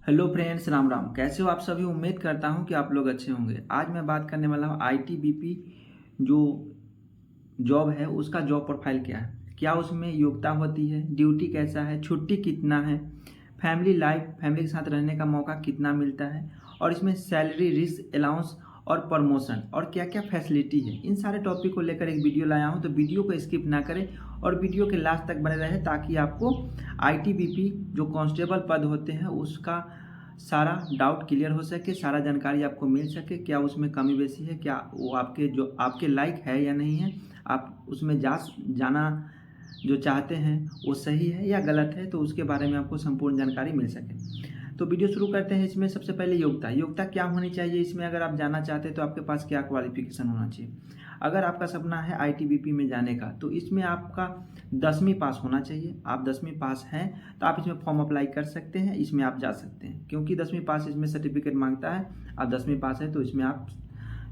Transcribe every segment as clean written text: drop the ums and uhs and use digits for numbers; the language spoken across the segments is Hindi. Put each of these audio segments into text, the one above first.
Hello friends, Ram Ram. कैसे हो आप सभी? उम्मीद करता हूं कि आप लोग अच्छे होंगे। आज मैं बात करने वाला हूं आईटीबीपी जो जॉब है उसका जॉब प्रोफाइल क्या है, क्या उसमें योग्यता होती है, ड्यूटी कैसा है, छुट्टी कितना है, फैमिली लाइफ, फैमिली के साथ रहने का मौका कितना मिलता है, और इसमें सैलरी, रिस्क अलाउंस और प्रमोशन और क्या क्या फैसिलिटी है। इन सारे टॉपिक को लेकर एक वीडियो लाया हूं, तो वीडियो को स्किप ना करें और वीडियो के लास्ट तक बने रहे ताकि आपको आईटीबीपी जो कांस्टेबल पद होते हैं उसका सारा डाउट क्लियर हो सके, सारा जानकारी आपको मिल सके, क्या उसमें कमी बेसी है, क्या वो आपके जो आपके लायक है या नहीं है, आप उसमें जाना जो चाहते हैं वो सही है या गलत है, तो उसके बारे में आपको संपूर्ण जानकारी मिल सके। तो वीडियो शुरू करते हैं। इसमें सबसे पहले योग्यता क्या होनी चाहिए। इसमें अगर आप जाना चाहते हैं तो आपके पास क्या क्वालिफिकेशन होना चाहिए। अगर आपका सपना है आईटीबीपी में जाने का तो इसमें आपका 10वीं पास होना चाहिए। आप 10वीं पास हैं तो आप इसमें फॉर्म अप्लाई कर सकते हैं, इसमें आप जा सकते हैं, क्योंकि 10वीं पास इसमें सर्टिफिकेट मांगता है। आप 10वीं पास है तो इसमें आप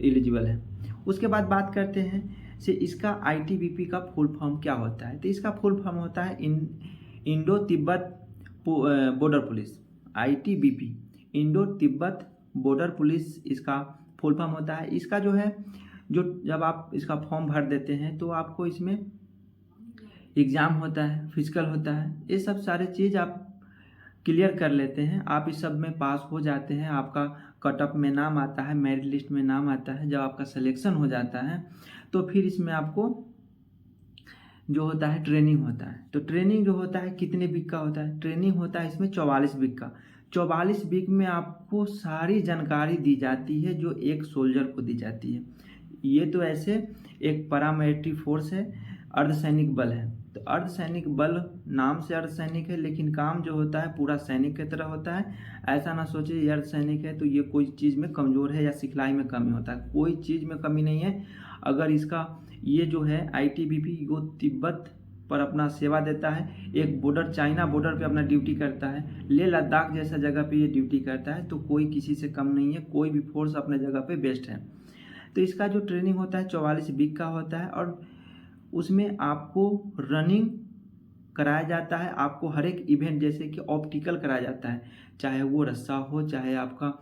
एलिजिबल हैं। उसके बाद बात करते हैं से इसका आईटीबीपी का फुल फॉर्म क्या होता है। तो इसका फुल फॉर्म होता है Indo Tibet border police. ITBP Indo Tibet border police इसका फुल फॉर्म होता है। इसका जो है जो जब आप इसका फॉर्म भर देते हैं तो आपको इसमें एग्ज़ाम होता है, फिजिकल होता है, ये सब सारे चीज़ आप क्लियर कर लेते हैं। आप इस सब में पास हो जाते हैं, आपका कट ऑफ में नाम आता है, मेरिट लिस्ट में नाम आता है। जब आपका सिलेक्शन हो जाता है तो फिर इसमें आपको जो होता है ट्रेनिंग होता है। तो ट्रेनिंग जो होता है कितने वीक का होता है? ट्रेनिंग होता है इसमें 44 वीक का। 44 वीक में आपको सारी जानकारी दी जाती है जो एक सोल्जर को दी जाती है। ये तो ऐसे एक पैरामिलिट्री फोर्स है, अर्धसैनिक बल है। तो अर्धसैनिक बल नाम से अर्धसैनिक है, लेकिन काम जो होता है पूरा सैनिक की तरह होता है। ऐसा ना सोचिए ये अर्धसैनिक है तो ये कोई चीज़ में कमज़ोर है या सिखलाई में कमी होता है, कोई चीज़ में कमी नहीं है। अगर इसका ये जो है आईटीबीपी वो तिब्बत पर अपना सेवा देता है, एक बॉर्डर चाइना बॉर्डर पे अपना ड्यूटी करता है, लेह लद्दाख जैसा जगह पे ये ड्यूटी करता है, तो कोई किसी से कम नहीं है, कोई भी फोर्स अपने जगह पे बेस्ट है। तो इसका जो ट्रेनिंग होता है 44 वीक का होता है और उसमें आपको रनिंग कराया जाता है। आपको हर एक इवेंट जैसे कि ऑप्टिकल कराया जाता है, चाहे वो रस्सा हो, चाहे आपका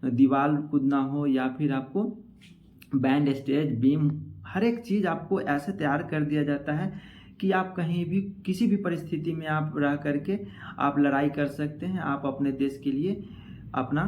दीवार कूदना हो, या फिर आपको बैंड, स्टेज, बीम, हर एक चीज़ आपको ऐसे तैयार कर दिया जाता है कि आप कहीं भी किसी भी परिस्थिति में आप रह करके आप लड़ाई कर सकते हैं। आप अपने देश के लिए अपना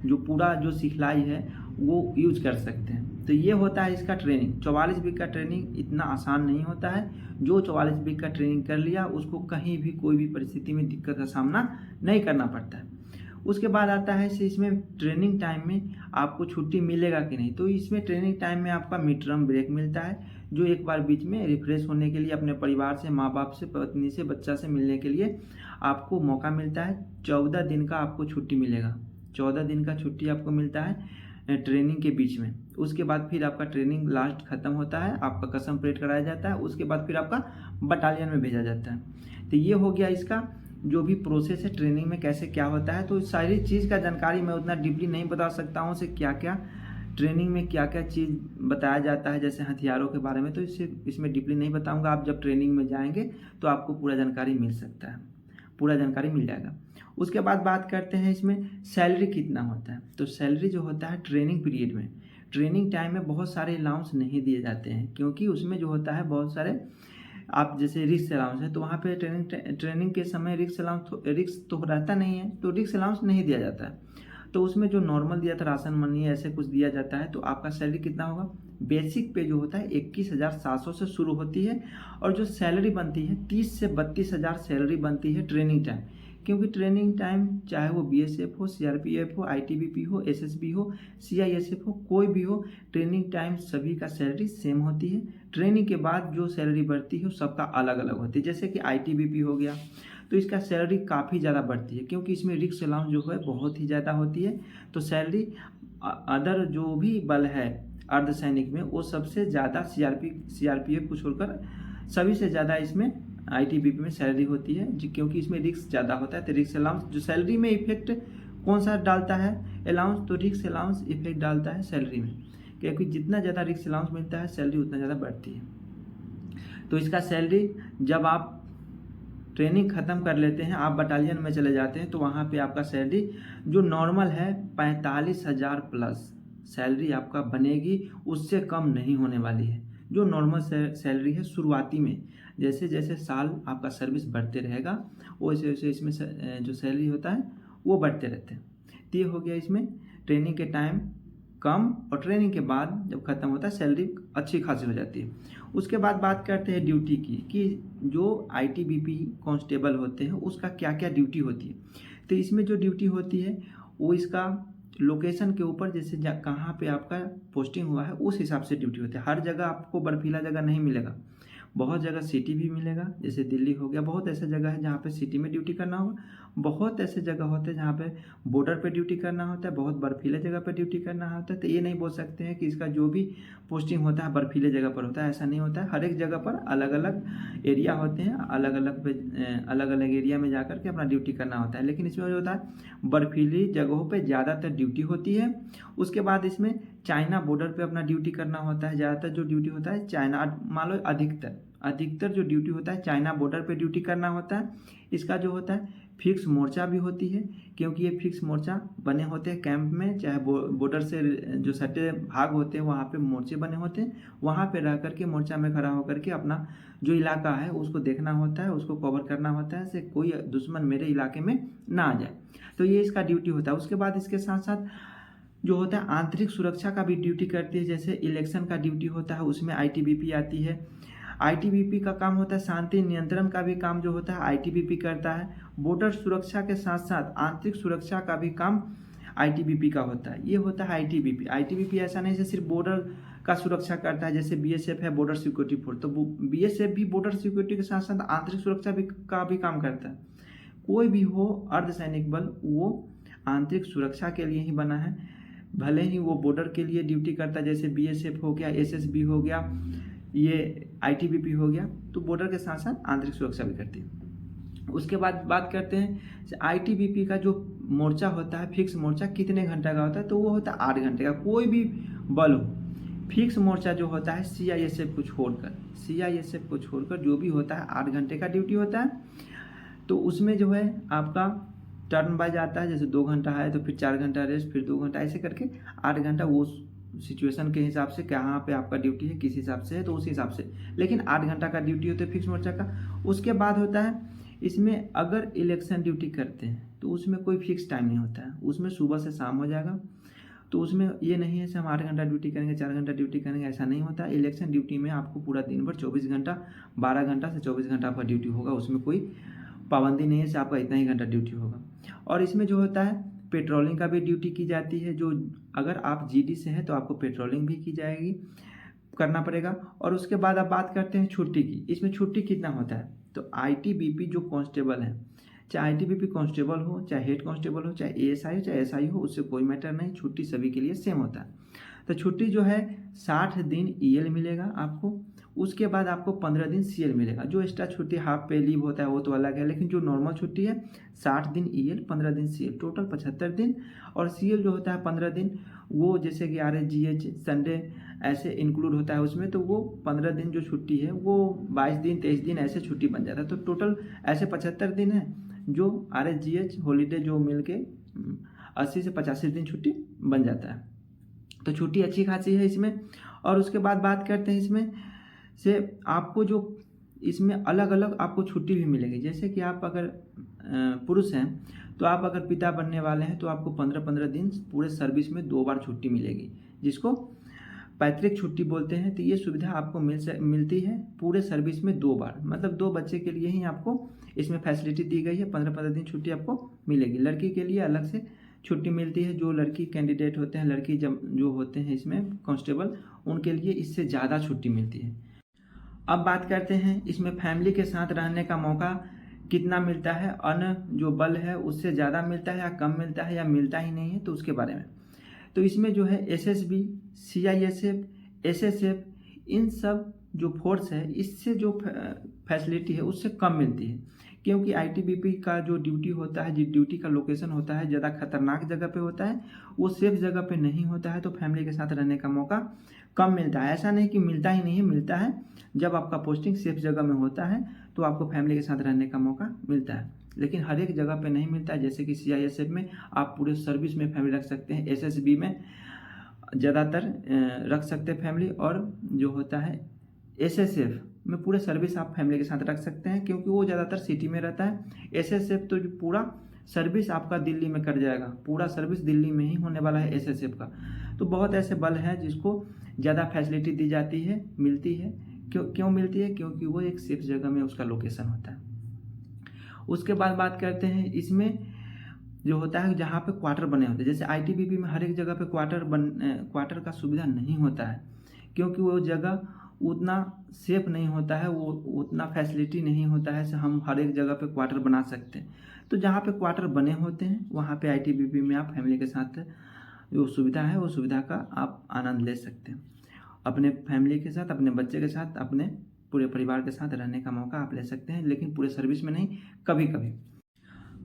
जो पूरा जो सिखलाई है वो यूज कर सकते हैं। तो ये होता है इसका ट्रेनिंग। 44 वीक का ट्रेनिंग इतना आसान नहीं होता है। जो 44 वीक का ट्रेनिंग कर लिया उसको कहीं भी कोई भी परिस्थिति में दिक्कत का सामना नहीं करना पड़ता है। उसके बाद आता है इसमें ट्रेनिंग टाइम में आपको छुट्टी मिलेगा कि नहीं। तो इसमें ट्रेनिंग टाइम में आपका मिड टर्म ब्रेक मिलता है, जो एक बार बीच में रिफ्रेश होने के लिए अपने परिवार से, माँ बाप से, पत्नी से, बच्चा से मिलने के लिए आपको मौका मिलता है। 14 दिन का आपको छुट्टी मिलेगा। 14 दिन का छुट्टी आपको मिलता है ट्रेनिंग के बीच में। उसके बाद फिर आपका ट्रेनिंग लास्ट खत्म होता है, आपका कसम परेड कराया जाता है, उसके बाद फिर आपका बटालियन में भेजा जाता है। तो ये हो गया इसका जो भी प्रोसेस है ट्रेनिंग में कैसे क्या होता है। तो सारी चीज़ का जानकारी मैं उतना डीपली नहीं बता सकता हूँ से क्या क्या ट्रेनिंग में क्या क्या चीज़ बताया जाता है, जैसे हथियारों के बारे में, तो इसमें डीपली नहीं बताऊँगा। आप जब ट्रेनिंग में जाएंगे तो आपको पूरा जानकारी मिल सकता है, पूरा जानकारी मिल जाएगा। उसके बाद बात करते हैं इसमें सैलरी कितना होता है। तो सैलरी जो होता है ट्रेनिंग पीरियड में, ट्रेनिंग टाइम में बहुत सारे अलाउंस नहीं दिए जाते हैं, क्योंकि उसमें जो होता है बहुत सारे आप जैसे रिस्क अलाउंस है तो वहाँ पे ट्रेनिंग के समय रिस्क तो रहता नहीं है, तो रिस्क अलाउंस नहीं दिया जाता है। तो उसमें जो नॉर्मल दिया था राशन मनी ऐसे कुछ दिया जाता है। तो आपका सैलरी कितना होगा? बेसिक पे जो होता है 21,700 से शुरू होती है, और जो सैलरी बनती है 30 से 32,000 सैलरी बनती है ट्रेनिंग टाइम। क्योंकि ट्रेनिंग टाइम चाहे वो बीएसएफ हो, सीआरपीएफ हो, आईटीबीपी हो, एसएसबी हो, सीआईएसएफ हो, कोई भी हो, ट्रेनिंग टाइम सभी का सैलरी सेम होती है। ट्रेनिंग के बाद जो सैलरी बढ़ती है सबका अलग अलग होती है। जैसे कि आईटीबीपी हो गया तो इसका सैलरी काफ़ी ज़्यादा बढ़ती है, क्योंकि इसमें रिस्क अलाउंस जो है बहुत ही ज़्यादा होती है। तो सैलरी अदर जो भी बल है अर्धसैनिक में वो सबसे ज़्यादा सीआरपीएफ को छोड़कर सभी से ज़्यादा इसमें आईटीबीपी में सैलरी होती है, क्योंकि इसमें रिस्क ज़्यादा होता है। तो रिस्क अलाउंस जो सैलरी में इफेक्ट कौन सा डालता है अलाउंस, तो रिस्क अलाउंस इफेक्ट डालता है सैलरी में, क्योंकि जितना ज़्यादा रिस्क अलाउंस मिलता है सैलरी उतना ज़्यादा बढ़ती है। तो इसका सैलरी जब आप ट्रेनिंग ख़त्म कर लेते हैं, आप बटालियन में चले जाते हैं, तो वहाँ पे आपका सैलरी जो नॉर्मल है 45,000 प्लस सैलरी आपका बनेगी, उससे कम नहीं होने वाली है। जो नॉर्मल सैलरी है शुरुआती में, जैसे जैसे साल आपका सर्विस बढ़ते रहेगा वैसे वैसे इसमें जो सैलरी होता है वो बढ़ते रहते हैं। तो ये हो गया इसमें ट्रेनिंग के टाइम कम, और ट्रेनिंग के बाद जब ख़त्म होता है सैलरी अच्छी खासी हो जाती है। उसके बाद बात करते हैं ड्यूटी की, कि जो ITBP कांस्टेबल होते हैं उसका क्या क्या ड्यूटी होती है। तो इसमें जो ड्यूटी होती है वो इसका लोकेशन के ऊपर, जैसे कहाँ पे आपका पोस्टिंग हुआ है उस हिसाब से ड्यूटी होती है। हर जगह आपको बर्फीला जगह नहीं मिलेगा, बहुत जगह सिटी भी मिलेगा, जैसे दिल्ली हो गया, बहुत ऐसे जगह है जहाँ पे सिटी में ड्यूटी करना होगा, बहुत ऐसे जगह होते हैं जहाँ पे बॉर्डर पे ड्यूटी करना होता है, बहुत बर्फीले जगह पे ड्यूटी करना होता है। तो ये नहीं बोल सकते हैं कि इसका जो भी पोस्टिंग होता है बर्फीले जगह पर होता है, ऐसा नहीं होता है। हर एक जगह पर अलग अलग एरिया होते हैं, अलग अलग एरिया में जा के अपना ड्यूटी करना होता है। लेकिन इसमें जो होता है बर्फीली जगहों पर ज़्यादातर ड्यूटी होती है। उसके बाद इसमें चाइना बॉर्डर पे अपना ड्यूटी करना होता है। ज़्यादातर जो ड्यूटी होता है चाइना, मान लो अधिकतर जो ड्यूटी होता है चाइना बॉर्डर पे ड्यूटी करना होता है। इसका जो होता है फिक्स मोर्चा भी होती है, क्योंकि ये फिक्स मोर्चा बने होते हैं कैंप में, चाहे बॉर्डर से जो सटे भाग होते हैं वहाँ पे मोर्चे बने होते हैं, वहाँ पे रह करके मोर्चा में खड़ा होकर के अपना जो इलाका है उसको देखना होता है, उसको कवर करना होता है, से कोई दुश्मन मेरे इलाके में ना आ जाए। तो ये इसका ड्यूटी होता है। उसके बाद इसके साथ साथ जो होता है आंतरिक सुरक्षा का भी ड्यूटी करती है। जैसे इलेक्शन का ड्यूटी होता है, उसमें ITBP आती है। ITBP का काम होता है शांति नियंत्रण का भी काम जो होता है ITBP करता है। बॉर्डर सुरक्षा के साथ साथ आंतरिक सुरक्षा का भी काम ITBP का होता है। ये होता है ITBP। ITBP ऐसा नहीं है सिर्फ बॉर्डर का सुरक्षा करता है, जैसे BSF है बॉर्डर सिक्योरिटी फोर्स, तो BSF भी बॉर्डर सिक्योरिटी के साथ साथ आंतरिक सुरक्षा का भी काम करता है। कोई भी हो अर्धसैनिक बल, वो आंतरिक सुरक्षा के लिए ही बना है। भले ही वो बॉर्डर के लिए ड्यूटी करता है, जैसे BSF हो गया, SSB हो गया, ये ITBP हो गया, तो बॉर्डर के साथ साथ आंतरिक सुरक्षा भी करती है। उसके बाद बात करते हैं ITBP का जो मोर्चा होता है, फिक्स मोर्चा कितने घंटे का होता है, तो वो होता है 8 घंटे का। कोई भी बल हो, फिक्स मोर्चा जो होता है CISF को छोड़कर जो भी होता है 8 घंटे का ड्यूटी होता है। तो उसमें जो है आपका टर्न बाय जाता है, जैसे 2 घंटा है तो फिर 4 घंटा रेस्ट, फिर 2 घंटा, ऐसे करके 8 घंटा वो सिचुएशन के हिसाब से कहाँ पे आपका ड्यूटी है, किस हिसाब से है, तो उस हिसाब से, लेकिन 8 घंटा का ड्यूटी होता है फिक्स मोर्चा का। उसके बाद होता है इसमें अगर इलेक्शन ड्यूटी करते हैं तो उसमें कोई फिक्स टाइम नहीं होता है, उसमें सुबह से शाम हो जाएगा। तो उसमें ये नहीं है कि हम 8 घंटा ड्यूटी करेंगे, 4 घंटा ड्यूटी करेंगे, ऐसा नहीं होता। इलेक्शन ड्यूटी में आपको पूरा दिन भर 24 घंटा, 12 घंटा से 24 घंटा आपका ड्यूटी होगा, उसमें कोई पाबंदी नहीं है कि आपका इतना ही घंटा ड्यूटी होगा। और इसमें जो होता है पेट्रोलिंग का भी ड्यूटी की जाती है, जो अगर आप GD से हैं तो आपको पेट्रोलिंग भी की जाएगी, करना पड़ेगा। और उसके बाद आप बात करते हैं छुट्टी की। इसमें छुट्टी कितना होता है, तो ITBP जो कांस्टेबल है, चाहे ITBP कांस्टेबल हो, चाहे हेड कांस्टेबल हो, चाहे ASI हो, चाहे SI हो, उससे कोई मैटर नहीं, छुट्टी सभी के लिए सेम होता है। तो छुट्टी जो है 60 दिन EL मिलेगा आपको। उसके बाद आपको 15 दिन CL मिलेगा। जो एक्स्ट्रा छुट्टी हाफ पे लीव होता है वो तो अलग है, लेकिन जो नॉर्मल छुट्टी है 60 दिन EL, 15 दिन CL, टोटल 75 दिन। और CL जो होता है 15 दिन, वो जैसे कि RSGH संडे ऐसे इंक्लूड होता है उसमें, तो वो 15 दिन जो छुट्टी है वो 22 दिन 23 दिन ऐसे छुट्टी बन जाता है। तो टोटल ऐसे 75 दिन है, जो RSGH हॉलीडे जो मिल के 80 से 85 दिन छुट्टी बन जाता है। तो छुट्टी अच्छी खासी है इसमें। और उसके बाद बात करते हैं इसमें से आपको जो इसमें अलग अलग आपको छुट्टी भी मिलेगी। जैसे कि आप अगर पुरुष हैं तो आप अगर पिता बनने वाले हैं तो आपको 15-15 दिन पूरे सर्विस में 2 बार छुट्टी मिलेगी, जिसको पैतृक छुट्टी बोलते हैं। तो ये सुविधा आपको मिलती है पूरे सर्विस में 2 बार, मतलब 2 बच्चे के लिए ही आपको इसमें फैसिलिटी दी गई है। 15-15 दिन छुट्टी आपको मिलेगी। लड़की के लिए अलग से छुट्टी मिलती है। जो लड़की कैंडिडेट होते हैं, लड़की जो होते हैं इसमें कांस्टेबल, उनके लिए इससे ज़्यादा छुट्टी मिलती है। अब बात करते हैं इसमें फैमिली के साथ रहने का मौका कितना मिलता है, अन्य जो बल है उससे ज़्यादा मिलता है या कम मिलता है या मिलता ही नहीं है, तो उसके बारे में। तो इसमें जो है SSB, CISF, SSF, इन सब जो फोर्स है इससे जो फैसिलिटी है उससे कम मिलती है, क्योंकि ITBP का जो ड्यूटी होता है, जिस ड्यूटी का लोकेशन होता है ज़्यादा खतरनाक जगह पे होता है, वो सेफ जगह पे नहीं होता है, तो फैमिली के साथ रहने का मौका कम मिलता है। ऐसा नहीं कि मिलता ही नहीं है, मिलता है। जब आपका पोस्टिंग सेफ जगह में होता है तो तो आपको फैमिली के साथ रहने का मौका मिलता है, लेकिन हर एक जगह पे नहीं मिलता है। जैसे कि CISF में आप पूरे सर्विस में फैमिली रख सकते हैं, SSB में ज़्यादातर रख सकते हैं फैमिली, और जो होता है SSF में पूरे सर्विस आप फैमिली के साथ रख सकते हैं, क्योंकि वो ज़्यादातर सिटी में रहता है। SSF तो जो पूरा सर्विस आपका दिल्ली में कर जाएगा, पूरा सर्विस दिल्ली में ही होने वाला है SSF का। तो बहुत ऐसे बल हैं जिसको ज़्यादा फैसिलिटी दी जाती है, मिलती है। क्यों मिलती है? क्योंकि वो एक सेफ जगह में उसका लोकेशन होता है। उसके बाद बात करते हैं इसमें जो होता है जहाँ पे क्वार्टर बने होते हैं। जैसे ITBP में हर एक जगह पे क्वार्टर का सुविधा नहीं होता है, क्योंकि वो जगह उतना सेफ नहीं होता है, वो उतना फैसिलिटी नहीं होता है से हम हर एक जगह पे क्वार्टर बना सकते हैं। तो जहाँ पे क्वार्टर बने होते हैं वहाँ पे ITBP में आप फैमिली के साथ जो सुविधा है वो सुविधा का आप आनंद ले सकते हैं। अपने फैमिली के साथ, अपने बच्चे के साथ, अपने पूरे परिवार के साथ रहने का मौका आप ले सकते हैं, लेकिन पूरे सर्विस में नहीं, कभी कभी।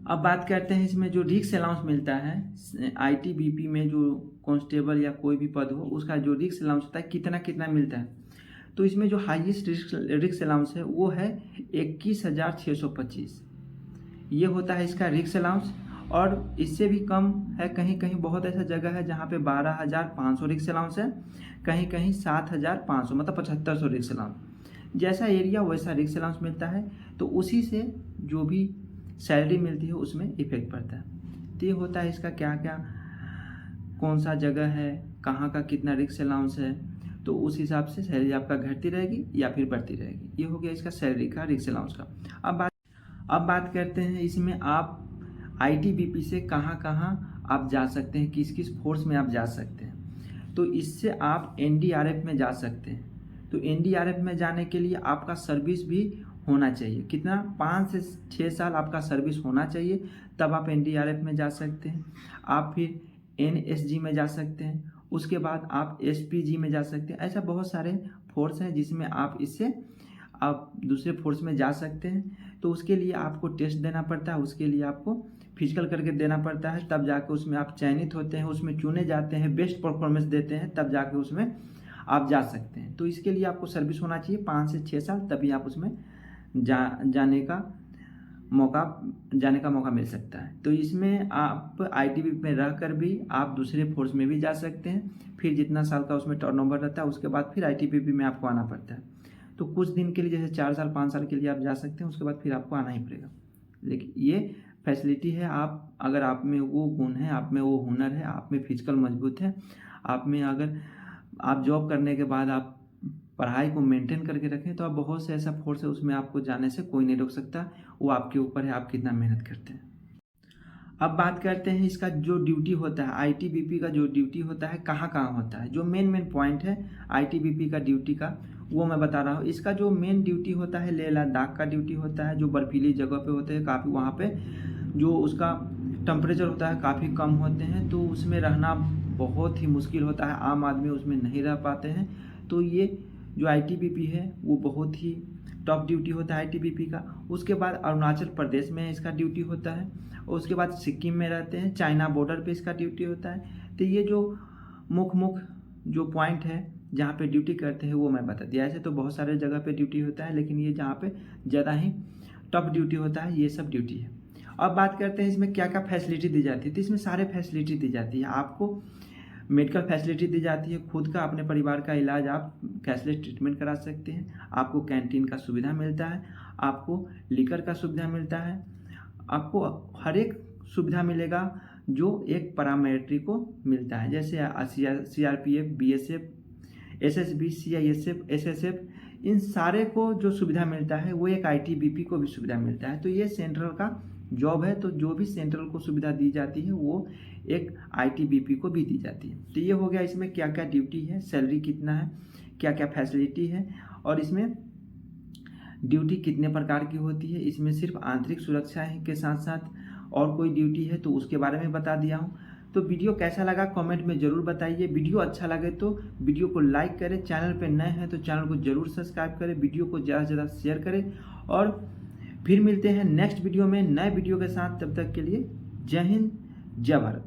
अब बात करते हैं इसमें जो रिक्स अलाउंस मिलता है ITBP में, जो कांस्टेबल या कोई भी पद हो उसका जो रिक्स अलाउंस होता है कितना कितना मिलता है। तो इसमें जो हाईएस्ट रिक्स अलाउंस है वो है 21,625, ये होता है इसका रिक्स अलाउंस। और इससे भी कम है, कहीं कहीं बहुत ऐसा जगह है जहाँ पे 12,500 रिक्स अलाउंस है, कहीं कहीं 7,500, मतलब 7,500 रिक्स अलाउंस। जैसा एरिया वैसा रिक्स अलाउंस मिलता है, तो उसी से जो भी सैलरी मिलती है उसमें इफेक्ट पड़ता है। तो ये होता है इसका क्या क्या, कौन सा जगह है, कहाँ का कितना रिक्स अलाउंस है, तो उस हिसाब से सैलरी आपका घटती रहेगी या फिर बढ़ती रहेगी। ये हो गया इसका सैलरी का रिक्स अलाउंस का। अब बात करते हैं इसमें आप ITBP से कहाँ कहाँ आप जा सकते हैं, किस किस फोर्स में आप जा सकते हैं। तो इससे आप NDRF में जा सकते हैं। तो NDRF में जाने के लिए आपका सर्विस भी होना चाहिए, कितना 5 से 6 साल आपका सर्विस होना चाहिए, तब आप NDRF में जा सकते हैं। आप फिर NSG में जा सकते हैं, उसके बाद आप SPG में जा सकते हैं। ऐसा बहुत सारे फोर्स हैं जिसमें आप इससे आप दूसरे फोर्स में जा सकते हैं। तो उसके लिए आपको टेस्ट देना पड़ता है, उसके लिए आपको फिजिकल करके देना पड़ता है, तब जाके उसमें आप चयनित होते हैं, उसमें चुने जाते हैं, बेस्ट परफॉर्मेंस देते हैं, तब जाके उसमें आप जा सकते हैं। तो इसके लिए आपको सर्विस होना चाहिए 5 से 6 साल, तभी आप उसमें जाने का मौका मिल सकता है। तो इसमें आप ITBP में रहकर भी आप दूसरे फोर्स में भी जा सकते हैं। फिर जितना साल का उसमें टर्नओवर रहता है उसके बाद फिर ITBP में आपको आना पड़ता है। तो कुछ दिन के लिए, जैसे 4 साल 5 साल के लिए आप जा सकते हैं, उसके बाद फिर आपको आना ही पड़ेगा। लेकिन ये फैसिलिटी है, आप अगर आप में वो गुण है, आप में वो हुनर है, आप में फिजिकल मजबूत है, आप में अगर आप जॉब करने के बाद आप पढ़ाई को मेंटेन करके रखें, तो आप बहुत से ऐसा फोर्स है उसमें आपको जाने से कोई नहीं रोक सकता। वो आपके ऊपर है, आप कितना मेहनत करते हैं। अब बात करते हैं इसका जो ड्यूटी होता है, ITBP का जो ड्यूटी होता है कहाँ कहाँ होता है। जो मेन पॉइंट है ITBP का ड्यूटी का वो मैं बता रहा हूँ। इसका जो मेन ड्यूटी होता है लेह लद्दाख का ड्यूटी होता है, जो बर्फीली जगह पे होते हैं काफ़ी, वहाँ पे जो उसका टेम्परेचर होता है काफ़ी कम होते हैं, तो उसमें रहना बहुत ही मुश्किल होता है, आम आदमी उसमें नहीं रह पाते हैं। तो ये जो ITBP है वो बहुत ही टॉप ड्यूटी होता है ITBP का। उसके बाद अरुणाचल प्रदेश में इसका ड्यूटी होता है, और उसके बाद सिक्किम में रहते हैं, चाइना बॉर्डर पे इसका ड्यूटी होता है। तो ये जो मुख्य जो पॉइंट है जहाँ पे ड्यूटी करते हैं वो मैं बता दिया। ऐसे तो बहुत सारे जगह पे ड्यूटी होता है, लेकिन ये जहाँ पे ज़्यादा ही टॉप ड्यूटी होता है, ये सब ड्यूटी है। अब बात करते हैं इसमें क्या क्या फैसिलिटी दी जाती है। तो इसमें सारे फैसिलिटी दी जाती है। आपको मेडिकल फैसिलिटी दी जाती है, खुद का अपने परिवार का इलाज आप कैशलेस ट्रीटमेंट करा सकते हैं, आपको कैंटीन का सुविधा मिलता है, आपको लिकर का सुविधा मिलता है, आपको हर एक सुविधा मिलेगा जो एक पैरामिलिट्री को मिलता है। जैसे CRPF, BSF, SSB, CISF, SSF, इन सारे को जो सुविधा मिलता है वो एक ITBP को भी सुविधा मिलता है। तो ये सेंट्रल का जॉब है, तो जो भी सेंट्रल को सुविधा दी जाती है वो एक ITBP को भी दी जाती है। तो ये हो गया इसमें क्या क्या ड्यूटी है, सैलरी कितना है, क्या क्या फैसिलिटी है, और इसमें ड्यूटी कितने प्रकार की होती है। इसमें सिर्फ आंतरिक सुरक्षा के साथ साथ और कोई ड्यूटी है तो उसके बारे में बता दिया हूँ। तो वीडियो कैसा लगा कमेंट में ज़रूर बताइए। वीडियो अच्छा लगे तो वीडियो को लाइक करें, चैनल पे नए हैं तो चैनल को ज़रूर सब्सक्राइब करें, वीडियो को ज़्यादा से ज़्यादा शेयर करें, और फिर मिलते हैं नेक्स्ट वीडियो में नए वीडियो के साथ। तब तक के लिए जय हिंद, जय भारत।